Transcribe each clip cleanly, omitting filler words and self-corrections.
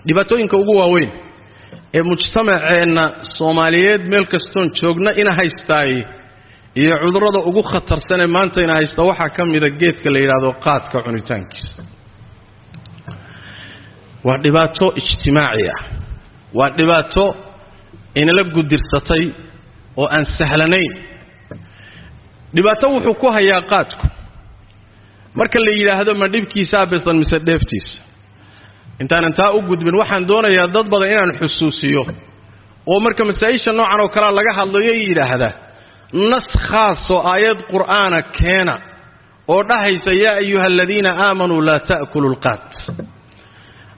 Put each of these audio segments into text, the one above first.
dhibaatooyinka ugu waaweyn ee mujtamaceena Soomaaliyeed meel kastoon joogna ina haystaay iyo cudurrada ugu khatarsan ee maanta ina haysta waxa kamida geedka la yiraahdo qaadka cunitaankiisa waa dhibaato ijtimaaci ah waa dhibaato in la gudirsatay oo aan sahlanayn dhibaato wuxuu ku hayaa qaadku marka la yiraahdo ma dhibkiisa beesan mise dheeftiisa inta u gudbin waxaan doonayaa dad badan inaan xusuusiyo oo marka masaa'isha noocan oo kala laga hadlayo yiraahda nas khaas oo aayad quraana keena oo dhahaysa yaa ayyuhalladina aamanu la ta'kulul qaad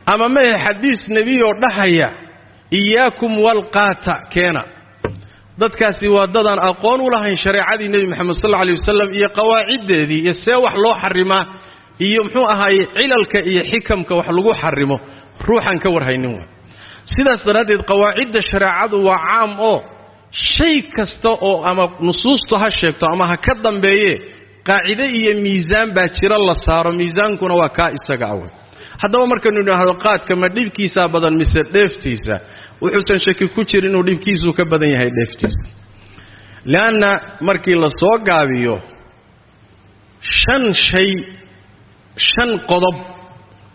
ama ma xadiis nabi oo dhahaya iyaakum wal qaata keena dadkaasi waa dadan aqoon u lahayn shariicadii nabi maxamed sallallahu alayhi wasallam iyo qawaacideedii iyo see wax loo xarimaa iyo muxuu ahaay cilalka iyo xikamka wax lagu xarimo ruuxan ka warhaynin waa sidaas daradeed qawaacidda shariicadu waa caam oo shay kasta oo ama nusuustu ha sheegto ama ha ka dambeeye qaacide iyo miisaan baa jira la saaro miisaankuna waa ka isaga away haddaba markanu nidhaahdo qaadka ma dhibkiisa badan mise dheeftiisa wuxuu shaki ku jira inuu dhibkiisu ka badan yahay dheeftiisa laana markii la soo gaabiyo shan qodob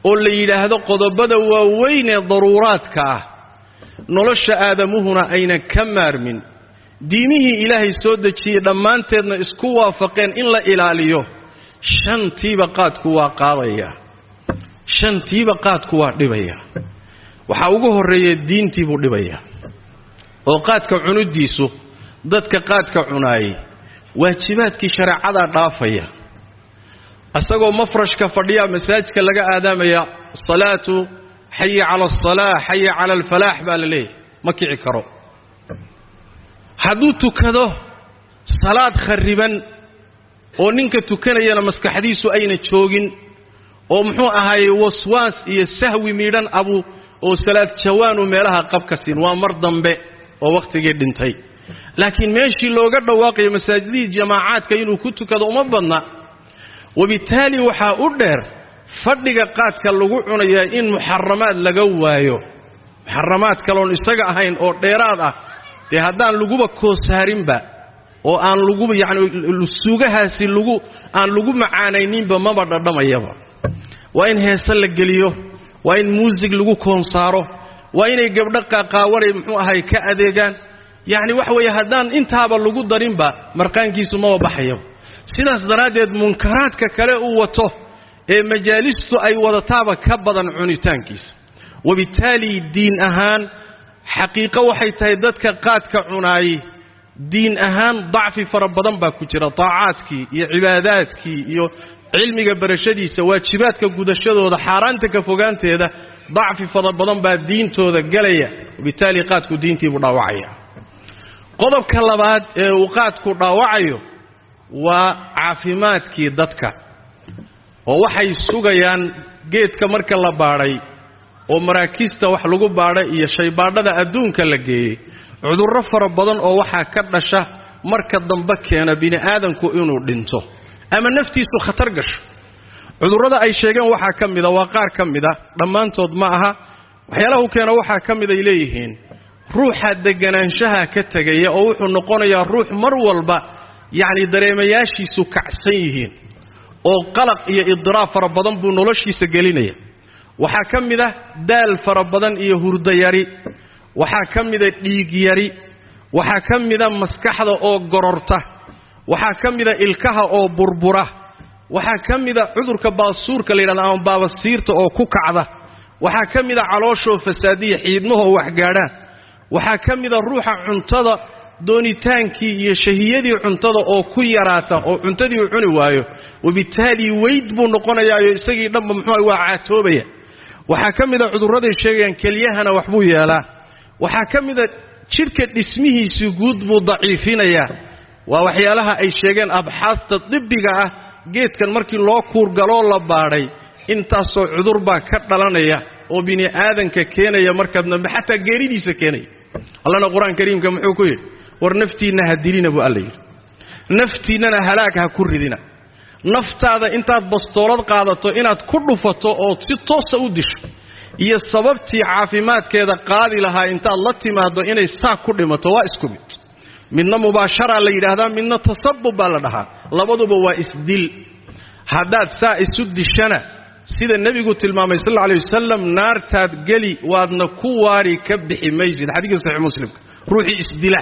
oo la yiraahdo qodobada waaweyn ee daruuraadka ah nolosha aadamuhuna ayna ka maarmin diimihii ilaahay soo dejiyay dhamaanteedna isku waafaqeen in la ilaaliyo shantiiba qaadku waa qaadaya shantiiba qaadku waa dhibaya waxa ugu horeeyay diintii buu dhibaya oo qaadka cunudiisu dadka qaadka cunaayay waajibaadkii shariicada dhaafaya asagoo mafrashka fadhiya masaajidka laga aadaamaya salaatu hayya ala as-salaah hayya ala al-falaah baalay ma kici karo haduu tukado salaad khariban oo ninka tukanayana maskaxdiisu ayna joogin oo muxuu ahaay waswaas iyo sahwi miidhan abu oo salaad jawaanu meelaha qabka siin waa mar dambe oo waqtigii dhintay laakiin meeshii looga dhawaaqay masaajidii jamaacaadka inuu ku tukado uma badna وبالتالي waxa u dheer fadhiga qaadka lagu cunaya in muharramaad laga waayo muharramaad kaloon isaga ahayn oo dheeraad ah ee hadaan laguba koosaarinba oo aan lagu suugahaasi aan lagu macaanayninba maba dhadhamayaba waa in heesa la geliyo waa in music lagu koonsaaro waa inay gabdho qaaqaawanay muxuu ahay ka adeegan wax way hadaan intaaba lagu darinba marqaankiisu ma baxayo sidaas daraadeed munkaraadka kale uu wato ee majaalistu ay wadataaba ka badan cunitaankiisa وبالتالي diin ahaan xaqiiqo waxay tahay dadka qaadka cunaay diin ahaan dacfi fara badan baa ku jira taacaadkii iyo cibaadaadkii iyo cilmiga barashadiisa waajibaadka gudashadooda xaaraanta ka fogaanteeda dacfi fara badan baa diintooda galaya وبالتالي qaadku diintii buu dhaawacaya qodobka labaad ee uu qaadku dhaawacayo waa caafimaadkii dadka oo waxay sugayaan geedka marka la baaray oo maraakista wax lagu baaray iyo shaybaadhada adduunka la geeyay cudurro fara badan oo waxa ka dhasha marka dambe keena bini aadanku inuu dhinto ama naftiisu khatar gasho cudurrada ay sheegeen waxa kamida waa qaar kamida dhamaantood ma aha waxyaalaha keena waxa kamid ay leeyihiin ruuxa deganaanshaha ka tagaya oo wuxuu noqonayaa ruux mar walba dareemayaashiisu kacsan yihiin oo qalaq iyo idraaf fara badan buu noloshiisa gelinaya waxa kamida daal fara badan iyo hurdo yari waxa kamida dhiig yari waxa kamida maskaxda oo gororta waxa kamida ilkaha oo burbura waxa kamida cudurka baasuurka la yiraahdo ama baabasiirta oo ku kacda waxa kamida caloosho fasaadiye xiidmaha wax gaadhaan waxa kamida ruuxa cuntada doonitaankii iyo shahiyadii cuntada oo ku yaraata oo cuntadii uu cuni waayo وبالتالي weyd buu noqonayaa isagii dhanba muxuu waa caatoobaya waxa kamida cudurrada sheegayaan keliyahana wax buu yeelaa waxa kamida jirka dhismihiisu guud buu daciifinaya waa waxyaalaha ay sheegeen abxaasta dibbiga ah geedkan markii loo kuur galo la baaray intaasoo cudur baa ka dhalanaya oo bini aadanka keenaya markadna xataa geeridiisa keenaya Allahna Quraan Kariimka muxuu ku yiri war naftiina hadilina buu Allah yiri naftiina halaag ha ku ridina naftaada intaad bastoolad qaadato inaad ku dhufato oo si toos ah u disho iyo sababtii caafimaadkeeda qaadi lahaa intaad la timaado inay saa ku dhimato waa isku mid midna mubaashara la yidhaahdaa midna tasabbub baa la dhahaa labaduba waa isdil haddaad saa isu dishana sida nebigu tilmaamay sal alla alayh wasalam naartaad geli waadna ku waari ka bixi maysid xadiiska saxiix muslimka ruuxii isdila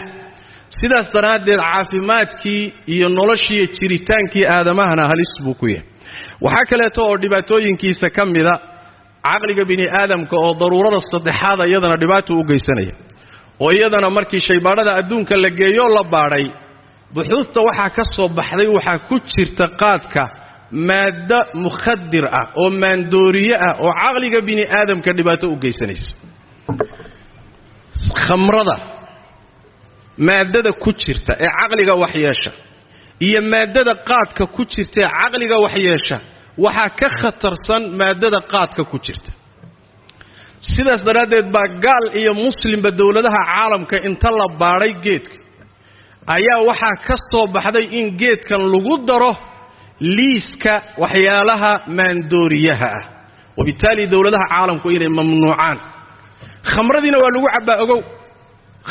sidaas daraaddeed caafimaadkii iyo noloshii jiritaankii aadamahana halis buu ku yahay waxaa kaleeto oo dhibaatooyinkiisa ka mida caqliga bini aadamka oo daruurada saddexaad iyadana dhibaato u geysanaya oo iyadana markii shaybaadhada adduunka la geeyo la baadhay buxuusta waxaa ka soo baxday waxaa ku jirta qaadka maaddo mukhadir ah oo maandooriye ah oo caqliga bini aadamka dhibaato u geysanaysa khamrada maadada ku jirta ee caqliga waxyeesha iyo maadada qaadka ku jirta ee caqliga waxyeesha waxaa ka khatarsan maadada qaadka ku jirta sidaas daraaddeed baa gaal iyo muslimba dowladaha caalamka inta la baadhay geedka ayaa waxaa ka soo baxday in geedkan lagu daro liiska waxyaalaha maandooriyaha ah wabitaali dowladaha caalamku inay mamnuucaan khamradiina waa lagu cabbaa ogow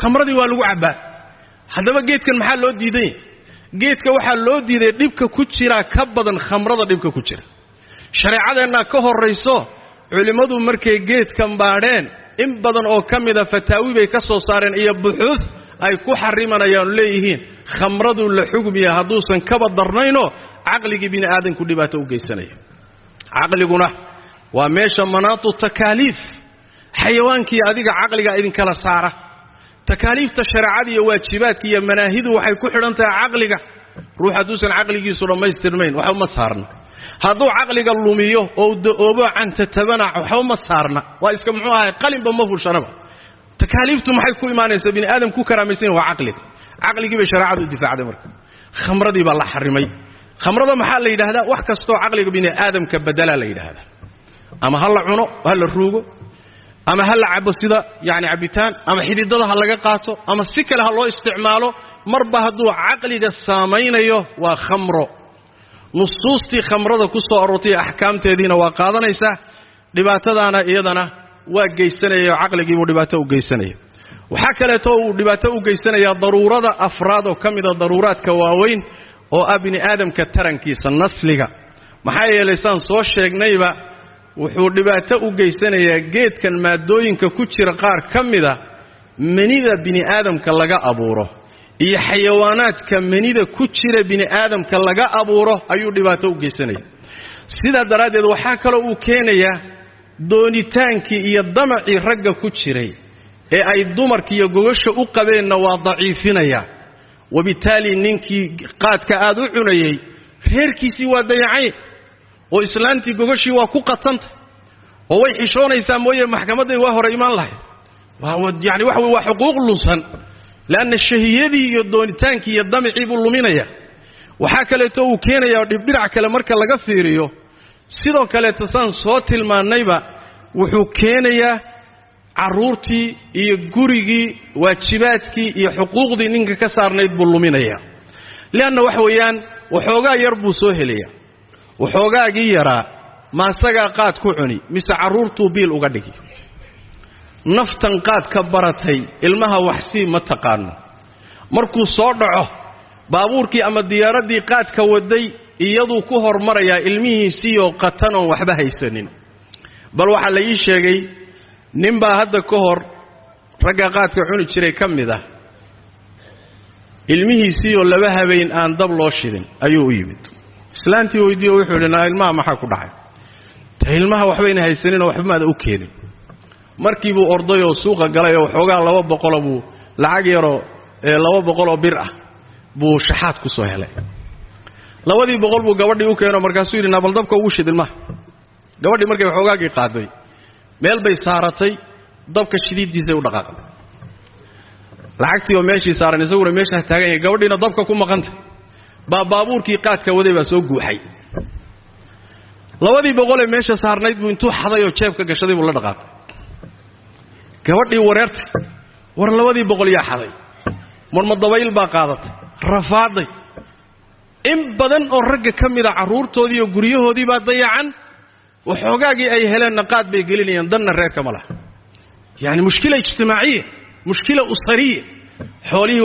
khamradii waa lagu cabbaa haddaba geedkan maxaa loo diiday geedka waxaa loo diiday dhibka ku jira ka badan khamrada dhibka ku jira shareecadeenna ka horrayso culimmadu markay geedkan baadheen in badan oo ka mida fataawi bay ka soo saareen iyo buxuus ay ku xarimanayaan leeyihiin khamradu la xugmiya hadduusan kaba darnayno caqligii bini aadamku dhibaato u geysanaya caqliguna waa meesha manaatu takaaliif xayawaankii adiga caqliga idinkala saara takaaliifta shareecada iyo waajibaadka iyo manaahidu waxay ku xidhan tahay caqliga ruux hadduusan caqligiisu dhammaystirnayn waxba ma saarna hadduu caqliga lumiyo oo da'oobo cantatabana waxba ma saarna waa iska muxuu ahay qalinba ma fushanaba takaaliiftu maxay ku imaanaysaa bini aadam ku karaamaysan waa caqligii bay shareecadu u difaacday marka khamradii baa la xarimay khamrada maxaa la yidhaahdaa wax kastoo caqliga bini aadamka bedelaa la yidhaahdaa ama ha la cuno ha la ruugo ama ha la cabo sida yani cabitaan ama xididada ha laga qaato ama si kale ha loo isticmaalo marba hadduu caqliga saamaynayo waa khamro nusuustii khamrada ku soo aroortay axkaamteediina waa qaadanaysaa dhibaatadaana iyadana waa geysanaya oo caqligiibuu dhibaato u geysanaya waxaa kaleeto uu dhibaato u geysanayaa daruurada afraad oo ka mida daruuraadka waaweyn oo ah bini aadamka tarankiisa nasliga maxaa yeelay saan soo sheegnayba wuxuu dhibaato u geysanayaa geedkan maadooyinka ku jira qaar ka mida manida bini aadamka laga abuuro iyo xayawaanaadka manida ku jira bini aadamka laga abuuro ayuu dhibaato u geysanaya sidaa daraaddeed waxaa kaloo uu keenayaa doonitaankii iyo damacii ragga ku jiray ee ay dumarka iyo gogasha u qabeenna waa daciifinaya wabitaali ninkii qaadka aad u cunayay reerkiisii waa dayacay oo islaantii gogashii waa ku qatanta oo way xishoonaysaa mooye maxkamadday waa hore imaan lahayd yani waxa waa xuquuq lunsan laanna shahiyadii iyo doonitaankii iyo damicii buu luminaya waxaa kaleeto uu keenayaa dhibdhinac kale marka laga fiiriyo sidoo kaleeto saan soo tilmaannayba wuxuu keenayaa carruurtii iyo gurigii waajibaadkii iyo xuquuqdii ninka ka saarnayd buu luminaya leanna waxa weeyaan waxoogaa yar buu soo helaya waxoogaagii yaraa maasagaa qaad ku cuni mise carruurtuu biil uga dhigi naftan qaad ka baratay ilmaha waxsii ma taqaano markuu soo dhaco baabuurkii ama diyaaraddii qaadka waday iyaduu ku hormarayaa ilmihiisiioo qatan oon waxba haysanin bal waxaa la ii sheegay ninbaa hadda ka hor ragga qaadka cuni jiray ka mid ah ilmihiisiioo 2 habeen aan dab loo shidin ayuu u yimid islaantii weydiiyo wuxuu yidhi naa ilmaha maxaa ku dhacay ta ilmaha waxbayna haysaninoo waxba maada u keenin markii buu orday oo suuqa galay oo waxoogaa 200 buu lacag yaroo 200 bir ah buu shaxaad ku soo helay 200 buu gabadhii u keeno markaasuu yidhi naa bal dabka ugu shid ilmaha gabadhii markay waxoogaagii qaaday meel bay saaratay dabka shidiiddiisay u dhaqaaqday lacagtii oo meeshii saaran isaguna meeshaa taagan yahay gabadhiina dabka ku maqantay baabuurkii qaadka waday baa soo guuxay 200 meesha saarnayd buu intuu xaday oo jeebka gashaday buu la dhaqaaqay gabadhii wareertay war 200 yaa xaday marma dabayl baa qaadatay rafaaday in badan oo ragga ka mida carruurtoodii iyo guryahoodii baa dayacan وحوقاقي أي هلان نقاد بيقلينيان ضمن الرئير كمالها يعني مشكلة اجتماعية مشكلة أسرية حوليه